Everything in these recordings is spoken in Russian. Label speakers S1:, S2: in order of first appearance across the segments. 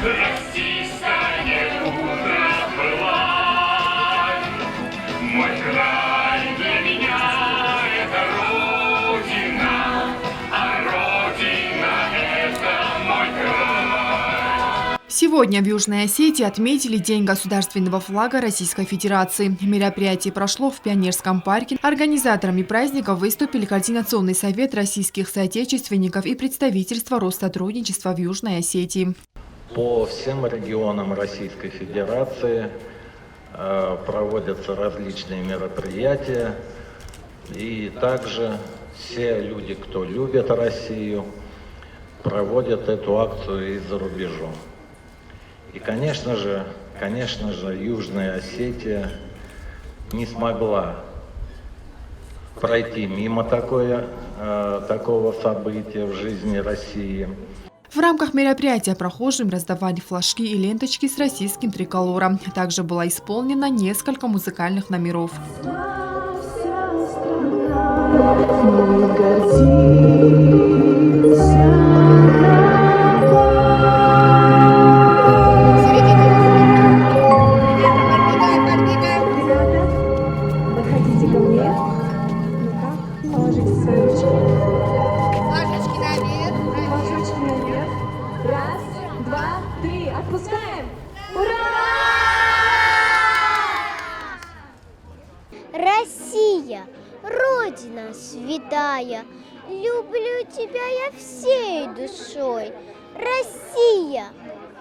S1: Российское утро была. Мой край для меня это Родина, а Родина это мой край.
S2: Сегодня в Южной Осетии отметили День государственного флага Российской Федерации. Мероприятие прошло в Пионерском парке. Организаторами праздника выступили Координационный совет российских соотечественников и представительство Россотрудничества в Южной Осетии.
S3: По всем регионам Российской Федерации проводятся различные мероприятия. И также все люди, кто любит Россию, проводят эту акцию и за рубежом. И, конечно же, Южная Осетия не смогла пройти мимо такого события в жизни России.
S2: В рамках мероприятия прохожим раздавали флажки и ленточки с российским триколором. Также было исполнено несколько музыкальных номеров.
S4: Раз, два, три. Отпускаем. Ура!
S5: Россия, Родина святая, люблю тебя я всей душой. Россия,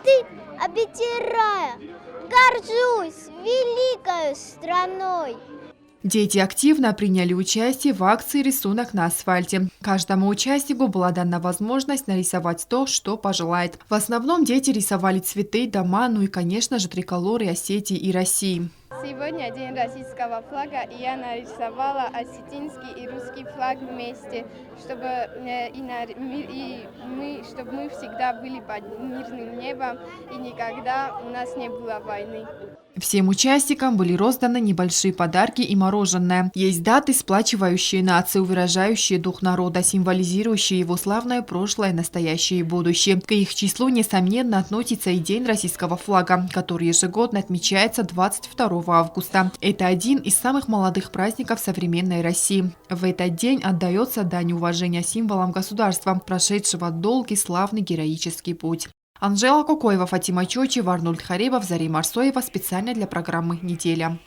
S5: ты обетирая, горжусь великою страной.
S2: Дети активно приняли участие в акции «Рисунок на асфальте». Каждому участнику была дана возможность нарисовать то, что пожелает. В основном дети рисовали цветы, дома, ну и, конечно же, триколоры Осетии и России.
S6: Сегодня день российского флага, и я нарисовала осетинский и русский флаг вместе, чтобы мы всегда были под мирным небом и никогда у нас не было войны.
S2: Всем участникам были розданы небольшие подарки и мороженое. Есть даты, сплачивающие нацию, выражающие дух народа, символизирующие его славное прошлое, настоящее и будущее. К их числу, несомненно, относится и День российского флага, который ежегодно отмечается 22 августа. Это один из самых молодых праздников современной России. В этот день отдается дань уважения символам государства, прошедшего долгий, славный, героический путь. Анжела Кокоева, Фатима Чочи, Варнульт Харибов, Зарим Арсоева. Специально для программы «Неделя».